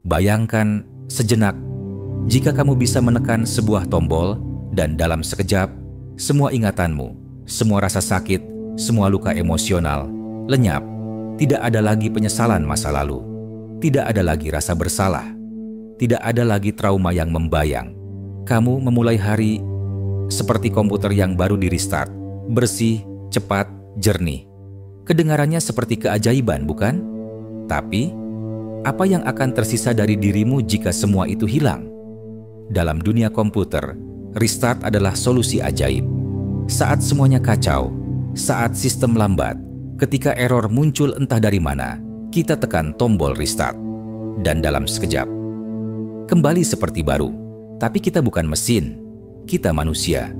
Bayangkan sejenak jika kamu bisa menekan sebuah tombol dan dalam sekejap semua ingatanmu, semua rasa sakit, semua luka emosional lenyap. Tidak ada lagi penyesalan masa lalu. Tidak ada lagi rasa bersalah. Tidak ada lagi trauma yang membayang. Kamu memulai hari seperti komputer yang baru di-restart. Bersih, cepat, jernih. Kedengarannya seperti keajaiban, bukan? Tapi, apa yang akan tersisa dari dirimu jika semua itu hilang? Dalam dunia komputer, restart adalah solusi ajaib. Saat semuanya kacau, saat sistem lambat, ketika error muncul entah dari mana, kita tekan tombol restart. Dan dalam sekejap, kembali seperti baru. Tapi kita bukan mesin, kita manusia.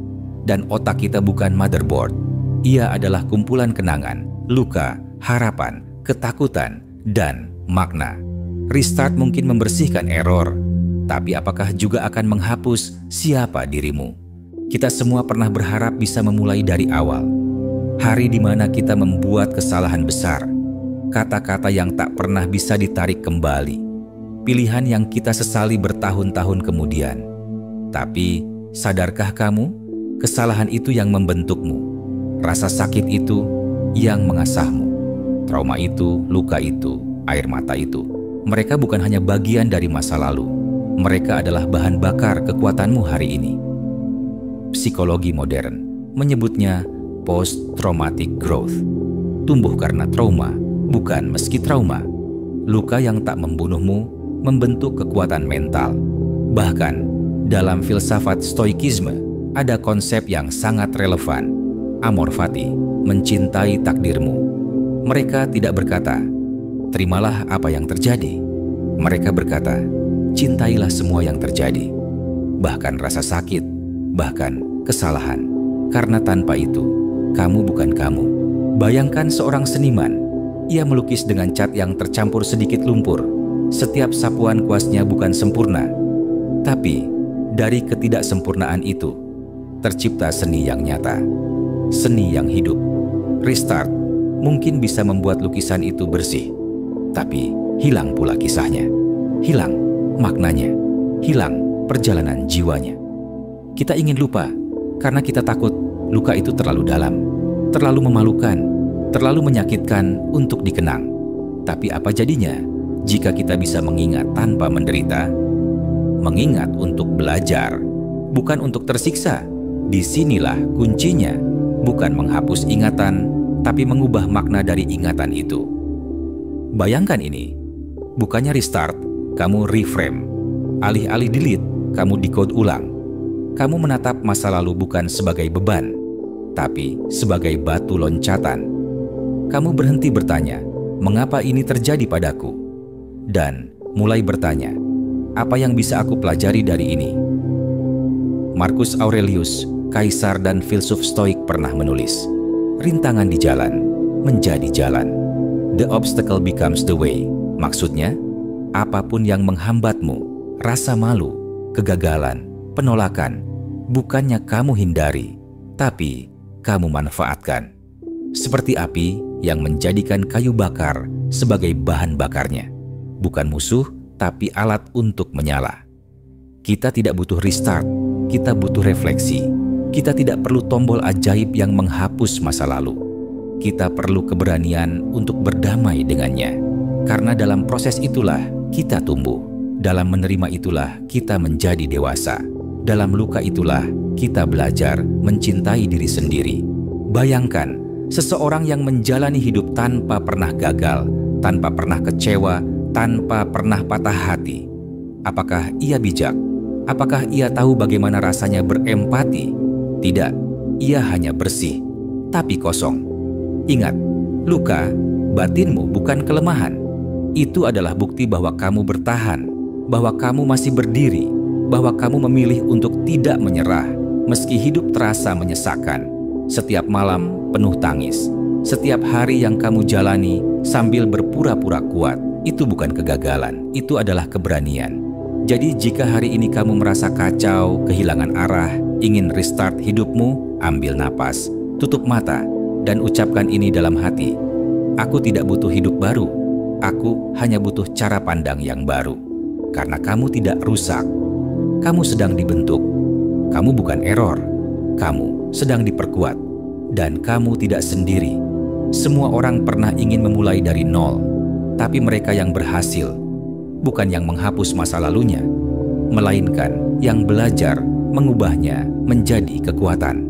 Dan otak kita bukan motherboard. Ia adalah kumpulan kenangan, luka, harapan, ketakutan, dan makna. Restart mungkin membersihkan error, tapi apakah juga akan menghapus siapa dirimu? Kita semua pernah berharap bisa memulai dari awal. Hari di mana kita membuat kesalahan besar, kata-kata yang tak pernah bisa ditarik kembali, pilihan yang kita sesali bertahun-tahun kemudian. Tapi, sadarkah kamu, kesalahan itu yang membentukmu, rasa sakit itu yang mengasahmu, trauma itu, luka itu, air mata itu. Mereka bukan hanya bagian dari masa lalu, mereka adalah bahan bakar kekuatanmu hari ini. Psikologi modern menyebutnya post-traumatic growth. Tumbuh karena trauma, bukan meski trauma. Luka yang tak membunuhmu membentuk kekuatan mental. Bahkan, dalam filsafat stoikisme, ada konsep yang sangat relevan. Amor fati, mencintai takdirmu. Mereka tidak berkata, terimalah apa yang terjadi. Mereka berkata, cintailah semua yang terjadi. Bahkan rasa sakit, bahkan kesalahan. Karena tanpa itu, kamu bukan kamu. Bayangkan seorang seniman. Ia melukis dengan cat yang tercampur sedikit lumpur. Setiap sapuan kuasnya bukan sempurna. Tapi, dari ketidaksempurnaan itu, tercipta seni yang nyata. Seni yang hidup. Restart mungkin bisa membuat lukisan itu bersih. Tapi, hilang pula kisahnya. Hilang maknanya. Hilang perjalanan jiwanya. Kita ingin lupa karena kita takut luka itu terlalu dalam, terlalu memalukan, terlalu menyakitkan untuk dikenang. Tapi apa jadinya jika kita bisa mengingat tanpa menderita? Mengingat untuk belajar, bukan untuk tersiksa. Disinilah kuncinya, bukan menghapus ingatan, tapi mengubah makna dari ingatan itu. Bayangkan ini, bukannya restart, kamu reframe. Alih-alih delete, kamu decode ulang. Kamu menatap masa lalu bukan sebagai beban, tapi sebagai batu loncatan. Kamu berhenti bertanya, mengapa ini terjadi padaku? Dan mulai bertanya, apa yang bisa aku pelajari dari ini? Marcus Aurelius, kaisar dan filsuf stoik pernah menulis, rintangan di jalan menjadi jalan. The obstacle becomes the way. Maksudnya, apapun yang menghambatmu, rasa malu, kegagalan, penolakan, bukannya kamu hindari, tapi kamu manfaatkan. Seperti api yang menjadikan kayu bakar sebagai bahan bakarnya. Bukan musuh, tapi alat untuk menyala. Kita tidak butuh restart, kita butuh refleksi. Kita tidak perlu tombol ajaib yang menghapus masa lalu. Kita perlu keberanian untuk berdamai dengannya. Karena dalam proses itulah kita tumbuh. Dalam menerima itulah kita menjadi dewasa. Dalam luka itulah kita belajar mencintai diri sendiri. Bayangkan, seseorang yang menjalani hidup tanpa pernah gagal, tanpa pernah kecewa, tanpa pernah patah hati. Apakah ia bijak? Apakah ia tahu bagaimana rasanya berempati? Tidak, ia hanya bersih, tapi kosong. Ingat, luka, batinmu bukan kelemahan. Itu adalah bukti bahwa kamu bertahan, bahwa kamu masih berdiri, bahwa kamu memilih untuk tidak menyerah, meski hidup terasa menyesakkan. Setiap malam penuh tangis, setiap hari yang kamu jalani sambil berpura-pura kuat, itu bukan kegagalan, itu adalah keberanian. Jadi jika hari ini kamu merasa kacau, kehilangan arah, ingin restart hidupmu, ambil napas, tutup mata, dan ucapkan ini dalam hati. Aku tidak butuh hidup baru, aku hanya butuh cara pandang yang baru. karena kamu tidak rusak. Kamu sedang dibentuk. Kamu bukan error. Kamu sedang diperkuat. Dan kamu tidak sendiri. Semua orang pernah ingin memulai dari nol, tapi mereka yang berhasil, bukan yang menghapus masa lalunya, melainkan yang belajar mengubahnya menjadi kekuatan.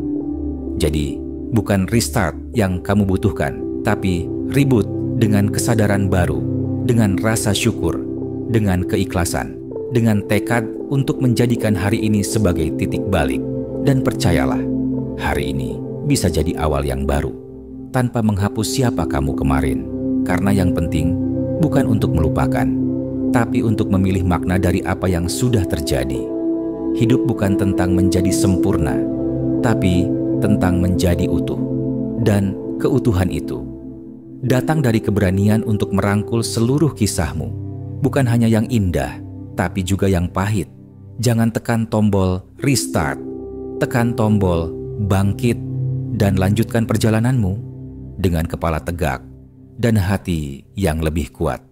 Jadi, bukan restart yang kamu butuhkan, tapi reboot dengan kesadaran baru, dengan rasa syukur, dengan keikhlasan, dengan tekad untuk menjadikan hari ini sebagai titik balik. Dan percayalah, hari ini bisa jadi awal yang baru, tanpa menghapus siapa kamu kemarin. Karena yang penting bukan untuk melupakan, tapi untuk memilih makna dari apa yang sudah terjadi. Hidup bukan tentang menjadi sempurna, tapi tentang menjadi utuh. Dan keutuhan itu datang dari keberanian untuk merangkul seluruh kisahmu. Bukan hanya yang indah, tapi juga yang pahit. Jangan tekan tombol restart, tekan tombol bangkit, dan lanjutkan perjalananmu dengan kepala tegak dan hati yang lebih kuat.